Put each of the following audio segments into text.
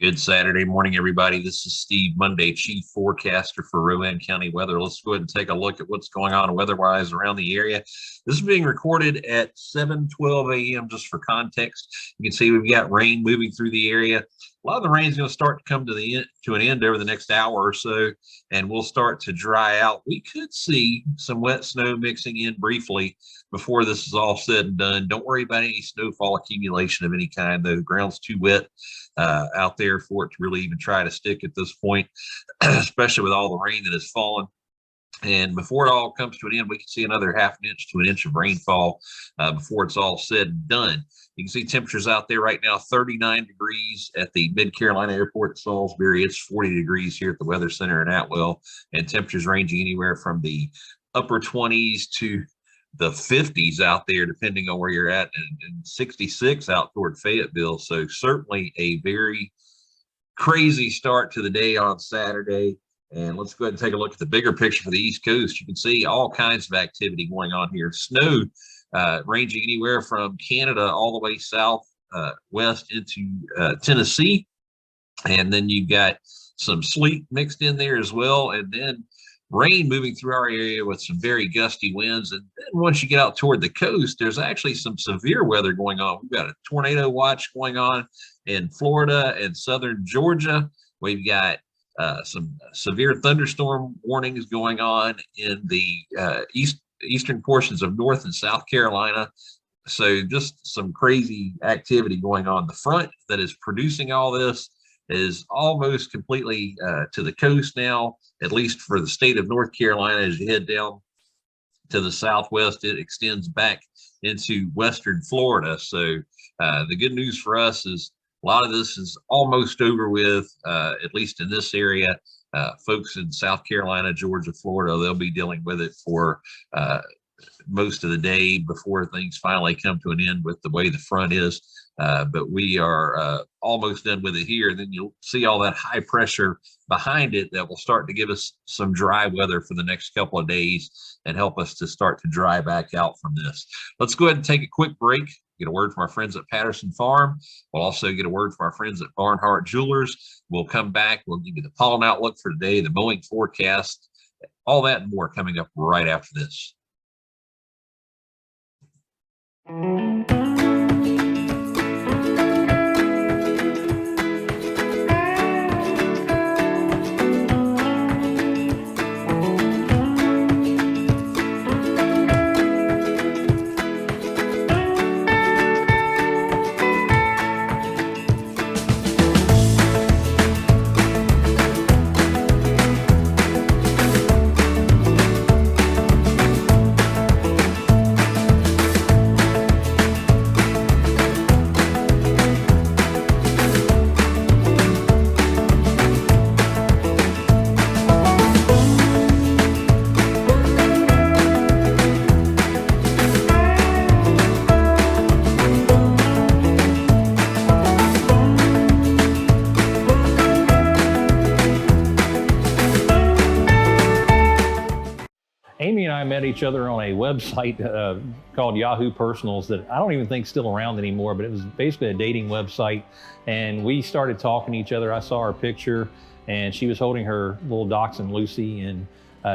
Good Saturday morning, everybody. This is Steve Monday, Chief Forecaster for Rowan County Weather. Let's go ahead and take a look at what's going on weather-wise around the area. This is being recorded at 7:12 a.m. just for context. You can see we've got rain moving through the area. A lot of the rain is going to start to come to an end over the next hour or so, and we'll start to dry out. We could see some wet snow mixing in briefly before this is all said and done. Don't worry about any snowfall accumulation of any kind, though. The ground's too wet out there for it to really even try to stick at this point, especially with all the rain that has fallen. And before it all comes to an end, we can see another half an inch to an inch of rainfall before it's all said and done. You can see temperatures out there right now, 39 degrees at the Mid-Carolina Airport at Salisbury. It's 40 degrees here at the Weather Center in Atwell, and temperatures ranging anywhere from the upper 20s to the 50s out there, depending on where you're at, and 66 out toward Fayetteville. So certainly a very crazy start to the day on Saturday. And let's go ahead and take a look at the bigger picture for the East Coast. You can see all kinds of activity going on here. Snow ranging anywhere from Canada all the way south west into Tennessee. And then you've got some sleet mixed in there as well. And then rain moving through our area with some very gusty winds. And then once you get out toward the coast, there's actually some severe weather going on. We've got a tornado watch going on in Florida and southern Georgia. We've got some severe thunderstorm warnings going on in the eastern portions of North and South Carolina. So just some crazy activity going on. The front that is producing all this is almost completely to the coast now, at least for the state of North Carolina. As you head down to the southwest, it extends back into western Florida. So the good news for us is a lot of this is almost over with, at least in this area. Folks in South Carolina, Georgia, Florida, they'll be dealing with it for most of the day before things finally come to an end with the way the front is. But we are almost done with it here. And then you'll see all that high pressure behind it that will start to give us some dry weather for the next couple of days and help us to start to dry back out from this. Let's go ahead and take a quick break. Get a word from our friends at Patterson Farm. We'll also get a word from our friends at Barnhart Jewelers. We'll come back. We'll give you the pollen outlook for today, the mowing forecast, all that and more coming up right after this. Amy and I met each other on a website called Yahoo Personals that I don't even think is still around anymore, but it was basically a dating website. And we started talking to each other. I saw her picture and she was holding her little dachshund, Lucy, and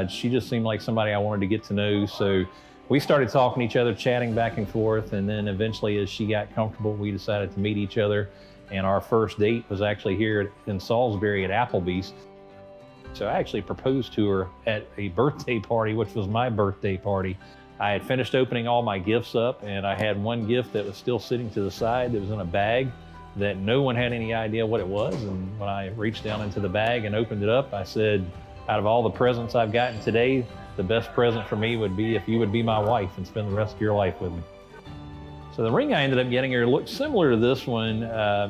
she just seemed like somebody I wanted to get to know. So we started talking to each other, chatting back and forth. And then eventually, as she got comfortable, we decided to meet each other. And our first date was actually here in Salisbury at Applebee's. So I actually proposed to her at a birthday party, which was my birthday party. I had finished opening all my gifts up, and I had one gift that was still sitting to the side that was in a bag that no one had any idea what it was. And when I reached down into the bag and opened it up, I said, out of all the presents I've gotten today, the best present for me would be if you would be my wife and spend the rest of your life with me. So the ring I ended up getting her looked similar to this one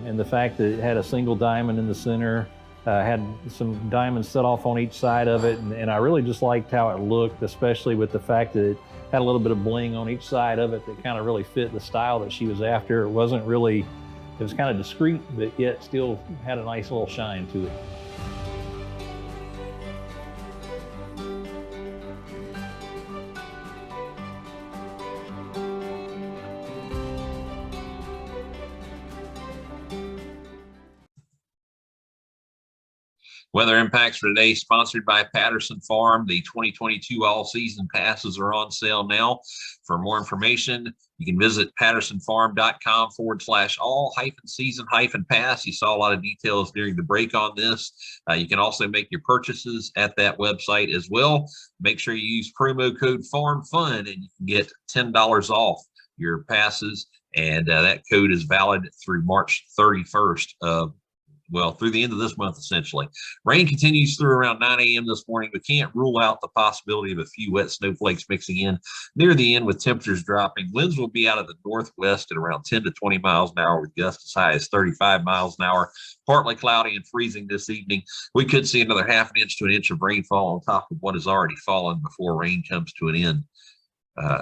in the fact that it had a single diamond in the center. Had some diamonds set off on each side of it, and I really just liked how it looked, especially with the fact that it had a little bit of bling on each side of it that kind of really fit the style that she was after. It wasn't really, it was kind of discreet, but yet still had a nice little shine to it. Weather impacts for today, sponsored by Patterson Farm. The 2022 all-season passes are on sale now. For more information, you can visit pattersonfarm.com/all-season-pass. You saw a lot of details during the break on this. You can also make your purchases at that website as well. Make sure you use promo code FARMFUN and you can get $10 off your passes. And that code is valid through March 31st through the end of this month, essentially. Rain continues through around 9 a.m. this morning. We can't rule out the possibility of a few wet snowflakes mixing in near the end with temperatures dropping. Winds will be out of the northwest at around 10 to 20 miles an hour with gusts as high as 35 miles an hour. Partly cloudy and freezing this evening. We could see another half an inch to an inch of rainfall on top of what has already fallen before rain comes to an end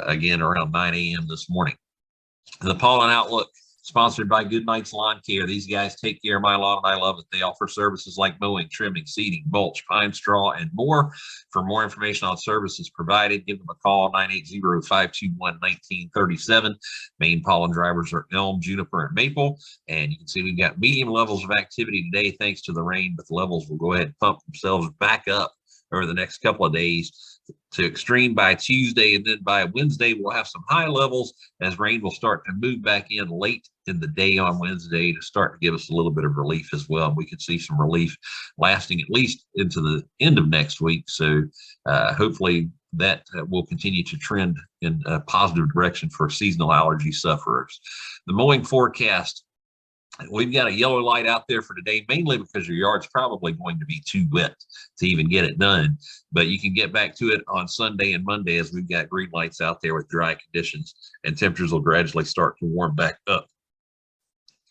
again around 9 a.m. this morning. The pollen outlook, sponsored by Goodnight's Lawn Care. These guys take care of my lawn and I love it. They offer services like mowing, trimming, seeding, mulch, pine straw, and more. For more information on services provided, give them a call, 980-521-1937. Main pollen drivers are elm, juniper, and maple. And you can see we've got medium levels of activity today thanks to the rain, but the levels will go ahead and pump themselves back up over the next couple of days to extreme by Tuesday, and then by Wednesday we'll have some high levels as rain will start to move back in late in the day on Wednesday to start to give us a little bit of relief as well. We could see some relief lasting at least into the end of next week. So hopefully that will continue to trend in a positive direction for seasonal allergy sufferers. The mowing forecast. We've got a yellow light out there for today, mainly because your yard's probably going to be too wet to even get it done. But you can get back to it on Sunday and Monday as we've got green lights out there with dry conditions, and temperatures will gradually start to warm back up.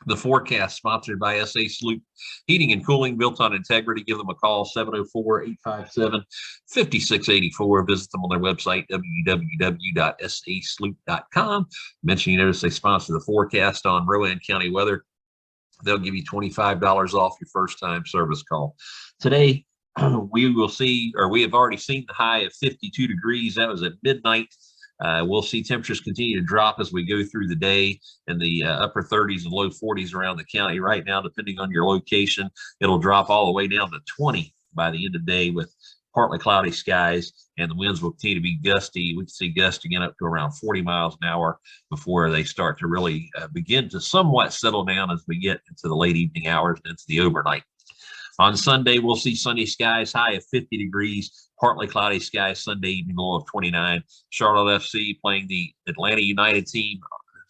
The forecast, sponsored by SA Sloop Heating and Cooling, built on integrity. Give them a call, 704-857-5684. Visit them on their website, www.sasloop.com. Mention you notice they sponsor the forecast on Rowan County Weather. They'll give you $25 off your first time service call. Today, we will see, or we have already seen the high of 52 degrees. That was at midnight. We'll see temperatures continue to drop as we go through the day in the upper 30s and low 40s around the county. Right now, depending on your location, it'll drop all the way down to 20 by the end of the day with partly cloudy skies, and the winds will continue to be gusty. We can see gusts again up to around 40 miles an hour before they start to really begin to somewhat settle down as we get into the late evening hours and into the overnight. On Sunday, we'll see sunny skies, high of 50 degrees, partly cloudy skies Sunday evening, low of 29. Charlotte FC playing the Atlanta United team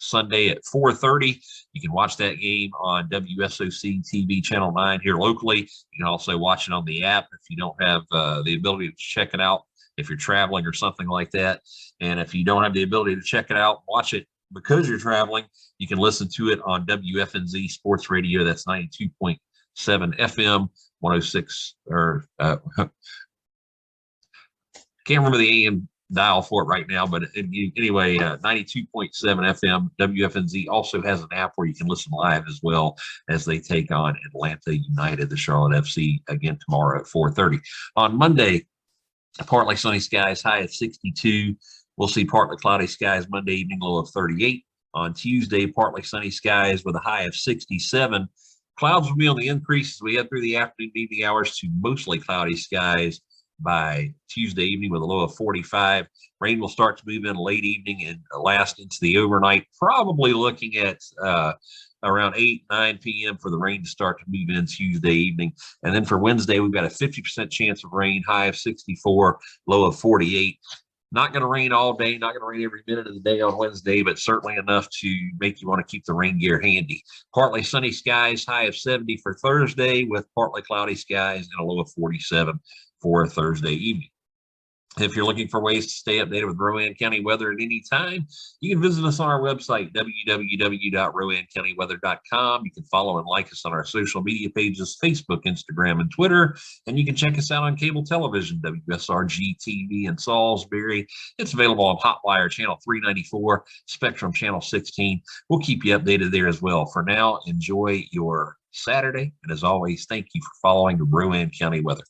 Sunday at 4:30. You can watch that game on WSOC TV Channel 9 here locally. You can also watch it on the app if you don't have the ability to check it out if you're traveling or something like that. And if you don't have the ability to check it out, watch it because you're traveling, you can listen to it on WFNZ Sports Radio. That's 92.7 FM, 106, or can't remember the AM dial for it right now, but anyway, 92.7 FM. WFNZ also has an app where you can listen live as well as they take on Atlanta United, the Charlotte FC, again tomorrow at 4:30. On Monday, partly sunny skies, high of 62. We'll see partly cloudy skies Monday evening, low of 38. On Tuesday, partly sunny skies with a high of 67. Clouds will be on the increase as we head through the afternoon evening hours to mostly cloudy skies by Tuesday evening with a low of 45. Rain will start to move in late evening and last into the overnight, probably looking at around 8-9 p.m. for the rain to start to move in Tuesday evening. And then for Wednesday, we've got a 50% chance of rain, high of 64, low of 48. Not going to rain all day, not going to rain every minute of the day on Wednesday, but certainly enough to make you want to keep the rain gear handy. Partly sunny skies, high of 70 for Thursday with partly cloudy skies and a low of 47 for Thursday evening. If you're looking for ways to stay updated with Rowan County weather at any time, you can visit us on our website, www.rowancountyweather.com. You can follow and like us on our social media pages, Facebook, Instagram, and Twitter. And you can check us out on cable television, WSRG TV in Salisbury. It's available on Hotwire Channel 394, Spectrum Channel 16. We'll keep you updated there as well. For now, enjoy your Saturday. And as always, thank you for following the Rowan County weather.